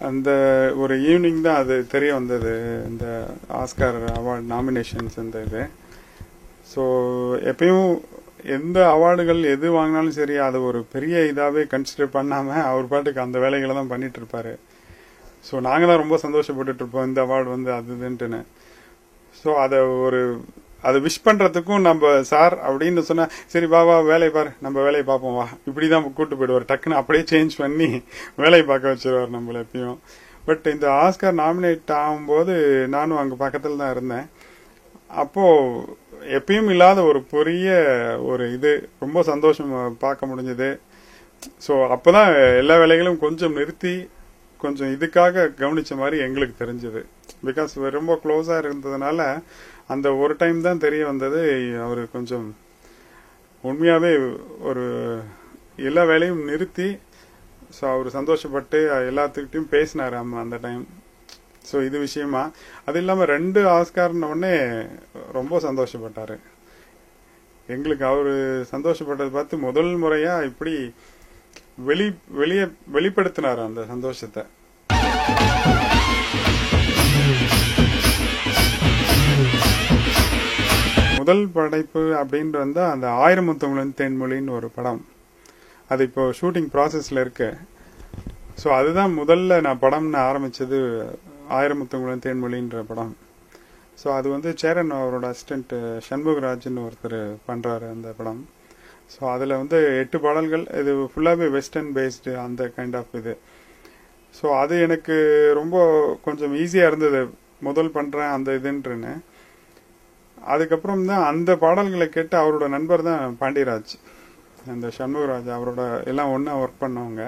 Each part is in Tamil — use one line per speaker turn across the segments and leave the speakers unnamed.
அந்த ஒரு ஈவினிங் தான் அது தெரிய வந்தது, இந்த ஆஸ்கார் அவார்டு நாமினேஷன்ஸ் இந்த இது. ஸோ எப்பயும் எந்த அவார்டுகள் எது வாங்கினாலும் சரி அதை ஒரு பெரிய இதாகவே கன்சிடர் பண்ணாமல் அவர் பாட்டுக்கு அந்த வேலைகளை தான் பண்ணிட்டு இருப்பாரு. ஸோ நாங்கள் தான் ரொம்ப சந்தோஷப்பட்டுட்டு இருப்போம் இந்த அவார்டு வந்து அதுன்ட்டுன்னு. ஸோ அதை விஷ் பண்ணுறதுக்கும் நம்ம சார் அப்படின்னு சொன்னால் சரி வா வேலையை பாரு, நம்ம வேலையை பார்ப்போம் வா, இப்படி தான் கூப்பிட்டு போயிடுவார். டக்குன்னு அப்படியே சேஞ்ச் பண்ணி வேலையை பார்க்க வச்சிருவார் நம்மளை எப்பயும். பட் இந்த ஆஸ்கார் நாமினேட் ஆகும்போது நானும் அங்கே பக்கத்தில் தான் இருந்தேன். அப்போது எப்பயும் இல்லாத ஒரு பெரிய ஒரு இது ரொம்ப சந்தோஷம் பார்க்க முடிஞ்சது. ஸோ அப்போ தான் எல்லா வேலைகளும் கொஞ்சம் நிறுத்தி கொஞ்சம் இதுக்காக கவனிச்ச மாதிரி எங்களுக்கு தெரிஞ்சது. பிகாஸ் ரொம்ப க்ளோஸாக இருந்ததுனால அந்த ஒரு டைம் தான் தெரிய வந்தது அவர் கொஞ்சம் உண்மையாகவே ஒரு எல்லா வேலையும் நிறுத்தி ஸோ அவர் சந்தோஷப்பட்டு எல்லாத்துக்கிட்டையும் பேசினார் அந்த டைம். ஸோ இது விஷயமா அது இல்லாமல் 2 ஆஸ்கார்ன உடனே ரொம்ப சந்தோஷப்பட்டார். எங்களுக்கு அவர் சந்தோஷப்பட்டதை பார்த்து முதல் முறையாக இப்படி வெளிப்படுத்தினார் அந்த சந்தோஷத்தை. முதல் படைப்பு அப்படின்ட்டு வந்தா அந்த 1000 முத்தமிழின் தேன்மொழின்னு ஒரு படம். அது இப்போ ஷூட்டிங் ப்ராசஸ்ல இருக்கு. ஸோ அதுதான் முதல்ல நான் படம்னு ஆரம்பிச்சது, 1000 முத்தமிழின் தேன்மொழின்ற படம். ஸோ அது வந்து சேரன் அவரோட அசிஸ்டன்ட் சண்முகராஜ்னு ஒருத்தர் பண்றாரு அந்த படம். ஸோ அதில் வந்து 8 பாடல்கள், இது ஃபுல்லாகவே வெஸ்டர்ன் பேஸ்டு அந்த கைண்ட் ஆஃப் இது. ஸோ அது எனக்கு ரொம்ப கொஞ்சம் ஈஸியாக இருந்தது முதல் பண்ணுறேன் அந்த இதுன்ட்டுன்னு. அதுக்கப்புறம் தான் அந்த பாடல்களை கேட்டு அவரோட நண்பர் தான் பாண்டியராஜ், அந்த சண்முகராஜ், அவரோட எல்லாம் ஒன்றா ஒர்க் பண்ணவங்க.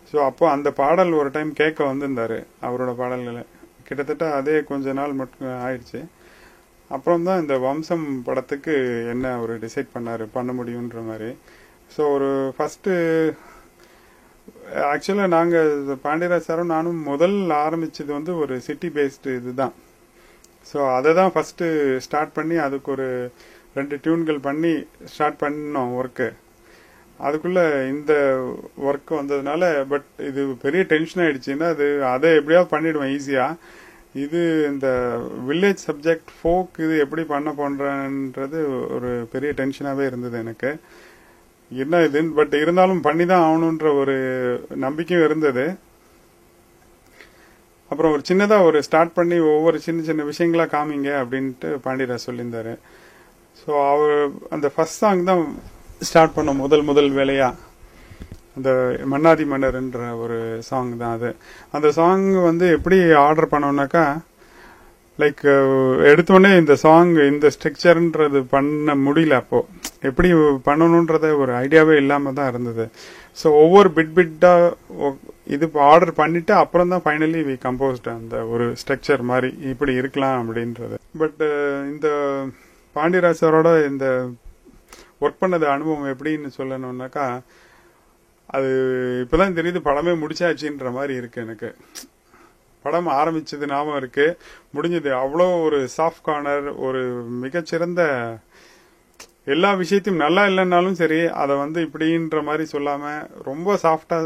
ஸோ அப்போ அந்த பாடல் ஒரு டைம் கேட்க வந்திருந்தாரு அவரோட பாடல்களை. கிட்டத்தட்ட அதே கொஞ்ச நாள் மட்டும் ஆயிடுச்சு. அப்புறம் தான் இந்த வம்சம் படத்துக்கு என்ன அவர் டிசைட் பண்ணாரு பண்ண முடியுன்ற மாதிரி. ஸோ ஒரு ஃபர்ஸ்ட் ஆக்சுவலாக நாங்கள் பாண்டியராஜ் சாரும் நானும் முதல் ஆரம்பிச்சது வந்து ஒரு சிட்டி பேஸ்டு இதுதான். ஸோ அதை தான் ஃபர்ஸ்ட் ஸ்டார்ட் பண்ணி அதுக்கு ஒரு 2 டியூன்கள் பண்ணி ஸ்டார்ட் பண்ணோம் ஒர்க்கு. அதுக்குள்ள இந்த ஒர்க் வந்ததுனால பட் இது பெரிய டென்ஷன் ஆயிடுச்சுன்னா அதை எப்படியாவது பண்ணிடுவேன் ஈஸியா. இது இந்த வில்லேஜ் சப்ஜெக்ட் ஃபோக் இது எப்படி பண்ண போன்றன்றது ஒரு பெரிய டென்ஷனாகவே இருந்தது எனக்கு. என்ன இதுன்னு பட் இருந்தாலும் பண்ணி தான் ஆகணுன்ற ஒரு நம்பிக்கையும் இருந்தது. அப்புறம் ஒரு சின்னதாக ஒரு ஸ்டார்ட் பண்ணி ஒவ்வொரு சின்ன சின்ன விஷயங்களா காமிங்க அப்படின்ட்டு பாண்டியராஜ் சொல்லியிருந்தாரு. ஸோ அவர் அந்த ஃபர்ஸ்ட் சாங் தான் ஸ்டார்ட் பண்ண முதல் வேலையா, அந்த மன்னாதி மன்னர்ன்ற ஒரு சாங் தான் அது. அந்த சாங் வந்து எப்படி ஆர்டர் பண்ணோம்னாக்கா லைக் எடுத்தோடனே இந்த சாங் இந்த ஸ்ட்ரக்சர்ன்றது பண்ண முடியல. அப்போ எப்படி பண்ணணுன்றத ஒரு ஐடியாவே இல்லாம தான் இருந்தது. ஸோ ஒவ்வொரு பிட்டா இது ஆர்டர் பண்ணிட்டு அப்புறம் தான் ஃபைனலி வி கம்போஸ்ட் அந்த ஒரு ஸ்ட்ரக்சர் மாதிரி இப்படி இருக்கலாம் அப்படின்றது. பட் இந்த பாண்டியராஜ் சாரோட இந்த ஒர்க் பண்ணது அனுபவம் எப்படின்னு சொல்லணும்னாக்கா அது இப்பதான் தெரியுது படமே முடிச்சாச்சுன்ற மாதிரி இருக்கு எனக்கு. படம் ஆரம்பிச்சது ஞாபகம் இருக்கு, முடிஞ்சது அவ்வளோ ஒரு சாஃப்ட் கார்னர், ஒரு மிகச்சிறந்த எல்லா விஷயத்தையும் நல்லா இல்லைன்னாலும் சரி அதை வந்து இப்படின்ற மாதிரி சொல்லாம ரொம்ப சாஃப்டா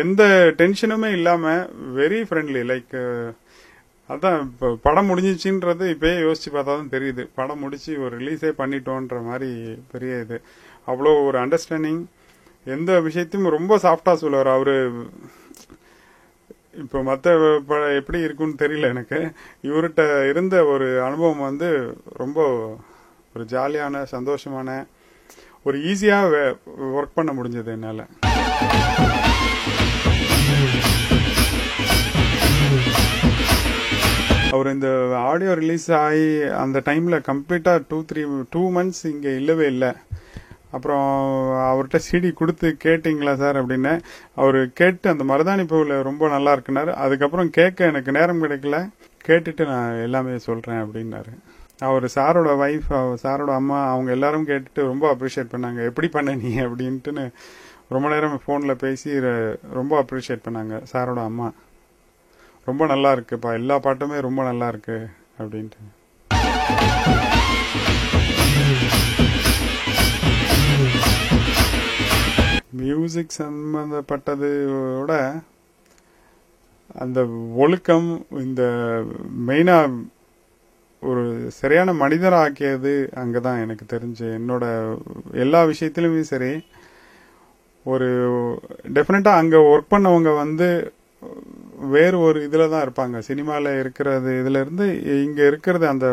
எந்த டென்ஷனுமே இல்லாம வெரி ஃப்ரெண்ட்லி. லைக் அதான் இப்போ படம் முடிஞ்சிச்சுன்றது இப்பயே யோசிச்சு பார்த்தா தான் தெரியுது. படம் முடிச்சு ஒரு ரிலீஸே பண்ணிட்டோன்ற மாதிரி பெரிய இது. அவ்வளோ ஒரு அண்டர்ஸ்டாண்டிங், எந்த விஷயத்தையும் ரொம்ப சாஃப்டா சொல்லுவார் அவரு. இப்போ மற்ற எப்படி இருக்குன்னு தெரியல எனக்கு. இவர்கிட்ட இருந்த ஒரு அனுபவம் வந்து ரொம்ப ஒரு ஜாலியான சந்தோஷமான ஒரு ஈஸியா ஒர்க் பண்ண முடிஞ்சது என்னால. அவர் இந்த ஆடியோ ரிலீஸ் ஆகி அந்த டைம்ல கம்ப்ளீட்டா 2 months இங்க இல்லவே இல்லை. அப்புறம் அவர்கிட்ட சிடி கொடுத்து கேட்டீங்களா சார் அப்படின்னு. அவர் கேட்டு அந்த மருதாணி பூவில் ரொம்ப நல்லா இருக்குனாரு. அதுக்கப்புறம் கேட்க எனக்கு நேரம் கிடைக்கல, கேட்டுட்டு நான் எல்லாமே சொல்றேன் அப்படின்னாரு. அவர் சாரோட வைஃப், சாரோட அம்மா, அவங்க எல்லாரும் கேட்டுட்டு ரொம்ப அப்ரிஷியேட் பண்ணாங்க. எப்படி பண்ண நீ அப்படின்ட்டுன்னு ரொம்ப நேரம் போன்ல பேசி ரொம்ப அப்ரிஷியேட் பண்ணாங்க சாரோட அம்மா. ரொம்ப நல்லா இருக்குப்பா, எல்லா பாட்டுமே ரொம்ப நல்லா இருக்கு அப்படின்ட்டு. மியூசிக் சம்பந்தப்பட்டதோட அந்த ஒழுக்கம் இந்த மெயினா ஒரு சரியான மனிதர் ஆக்கியது அங்கதான் எனக்கு தெரிஞ்சு. என்னோட எல்லா விஷயத்திலுமே சரி, ஒரு டெஃபினட்டா அங்க ஒர்க் பண்ணவங்க வந்து வேறு ஒரு இதுல தான் இருப்பாங்க. சினிமால இருக்கிறது இதுல இருந்து இங்க இருக்கிறது அந்த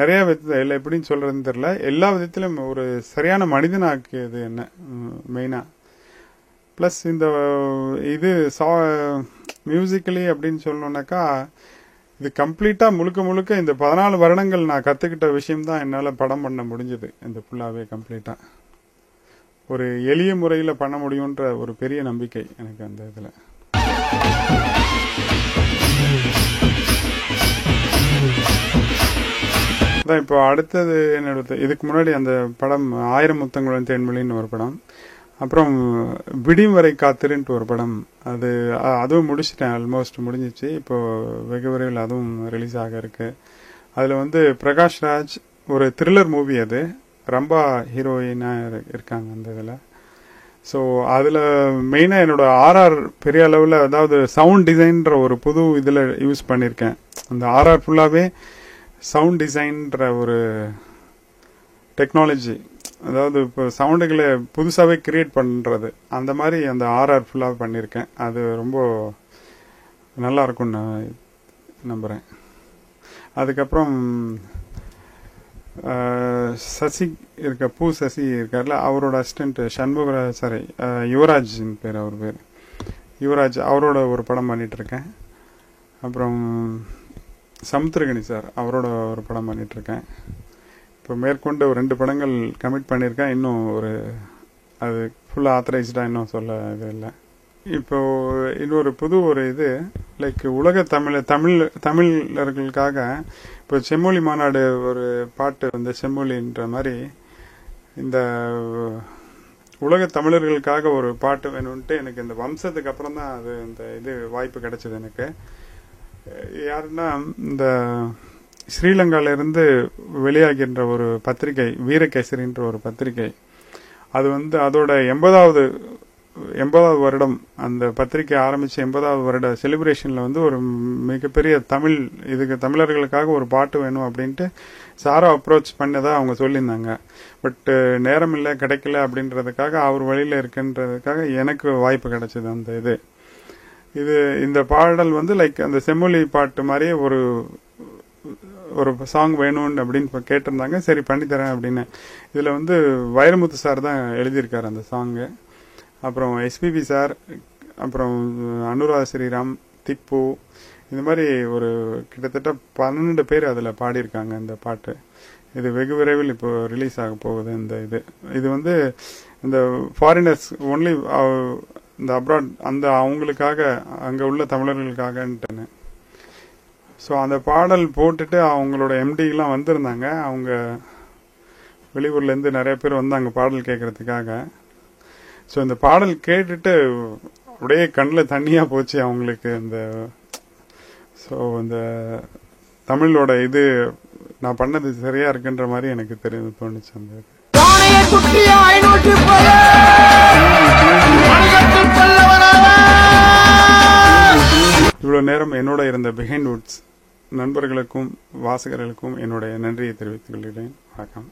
நிறைய விதத்துல இல்லை எப்படின்னு சொல்றதுன்னு தெரியல, எல்லா விதத்திலும் ஒரு சரியான மனிதனாக்கியது என்ன மெயினா. பிளஸ் இந்த இது மியூசிக்கலி அப்படின்னு சொல்லணும்னாக்கா இது கம்ப்ளீட்டா முழுக்க முழுக்க இந்த 14 வருடங்கள் நான் கத்துக்கிட்ட விஷயம் தான் என்னால படம் பண்ண முடிஞ்சது. இந்த ஃபுல்லாவே கம்ப்ளீட்டா ஒரு எளிய முறையில பண்ண முடியும்ன்ற ஒரு பெரிய நம்பிக்கை எனக்கு அந்த இதுல. இப்போ அடுத்தது என்னோட இதுக்கு முன்னாடி அந்த படம் 1000 முத்தங்களுடன் தேன்மொழின்னு ஒரு படம், அப்புறம் விடியும் வரை காத்திருன்ட்டு ஒரு படம், அதுவும் முடிச்சிட்டேன், ஆல்மோஸ்ட் முடிஞ்சிச்சு. இப்போ வெகு விரைவில் அதுவும் ரிலீஸ் ஆக இருக்கு. அதுல வந்து பிரகாஷ் ராஜ் ஒரு த்ரில்லர் மூவி, அது ரம்பா ஹீரோயினா இருக்காங்க அந்த இதுல. ஸோ அதுல மெயினா என்னோட ஆர்ஆர் பெரிய அளவில், அதாவது சவுண்ட் டிசைன்ற ஒரு புது இதுல யூஸ் பண்ணியிருக்கேன். அந்த ஆர்ஆர் ஃபுல்லாவே சவுண்ட் டிசைன்ற ஒரு டெக்னாலஜி, அதாவது இப்போ சவுண்டுகளை புதுசாகவே கிரியேட் பண்ணுறது, அந்த மாதிரி அந்த ஆர்ஆர் ஃபுல்லாக பண்ணியிருக்கேன். அது ரொம்ப நல்லா இருக்கும்னு நான் நம்புகிறேன். அதுக்கப்புறம் சசி பூ சசி இருக்கார்ல, அவரோட அசிஸ்டன்ட் யுவராஜ் பேர், அவர் பேர் யுவராஜ், அவரோட ஒரு படம் பண்ணிட்டு இருக்கேன். அப்புறம் சமுத்திரகனி சார், அவரோட ஒரு படம் பண்ணிட்டு இருக்கேன். இப்போ மேற்கொண்டு ஒரு 2 படங்கள் கமிட் பண்ணியிருக்கேன். இன்னும் அது ஃபுல்லாக ஆத்தரைஸ்டாக இன்னும் சொல்ல இது இல்லை. இப்போ இன்னொரு புது ஒரு இது லைக் உலக தமிழர்களுக்காக இப்போ செம்மொழி மாநாடு ஒரு பாட்டு வந்து செம்மொழின்ற மாதிரி இந்த உலக தமிழர்களுக்காக ஒரு பாட்டு வேணும்ட்டு எனக்கு இந்த வம்சத்துக்கு அப்புறம் தான் அது இந்த இது வாய்ப்பு கிடைச்சது எனக்கு. யாருன்னா இந்த ஸ்ரீலங்கால இருந்து வெளியாகின்ற ஒரு பத்திரிகை வீரகேசரின்ற ஒரு பத்திரிகை, அது வந்து அதோட 80வது வருடம், அந்த பத்திரிகை ஆரம்பிச்ச 80வது வருட செலிப்ரேஷன்ல வந்து ஒரு மிகப்பெரிய தமிழர்களுக்காக ஒரு பாட்டு வேணும் அப்படின்ட்டு சாரா அப்ரோச் பண்ணதா அவங்க சொல்லியிருந்தாங்க. பட் நேரம் இல்லை, கிடைக்கல அப்படின்றதுக்காக, அவர் வழியில இருக்குன்றதுக்காக எனக்கு வாய்ப்பு கிடைச்சது அந்த இந்த பாடல் வந்து லைக் அந்த செம்மொழி பாட்டு மாதிரியே ஒரு சாங் வேணும் அப்படின்னு கேட்டிருந்தாங்க. சரி பண்ணித்தரேன் அப்படின்னு. இதுல வந்து வைரமுத்து சார் தான் எழுதியிருக்காரு அந்த சாங்கு. அப்புறம் எஸ்பிபி சார், அப்புறம் அனுராதா ஸ்ரீராம், திப்பு, இந்த மாதிரி ஒரு கிட்டத்தட்ட 12 பேர் அதில் பாடியிருக்காங்க இந்த பாட்டு. இது வெகு விரைவில் இப்போ ரிலீஸ் ஆக போகுது. இது வந்து இந்த ஃபாரினர்ஸ் ஒன்லி, இந்த அப்ராட் அந்த அவங்களுக்காக, அங்கே உள்ள தமிழர்களுக்காகன்ட்டுன்னு. ஸோ அந்த பாடல் போட்டுட்டு அவங்களோட எம்டிலாம் வந்திருந்தாங்க. அவங்க வெளியூர்லேருந்து நிறைய பேர் வந்தாங்க பாடல் கேட்கறதுக்காக. ஸோ இந்த பாடல் கேட்டுட்டு அப்படியே கண்ணில் தண்ணியா போச்சு அவங்களுக்கு. ஸோ இந்த தமிழோட நான் பண்ணது சரியா இருக்குன்ற மாதிரி எனக்கு தோணுச்சு. அந்த இவ்வளவு நேரம் என்னோட இருந்த பிஹைண்ட் வுட்ஸ் நண்பர்களுக்கும் வாசகர்களுக்கும் என்னுடைய நன்றியை தெரிவித்துக் கொள்கிறேன். வணக்கம்.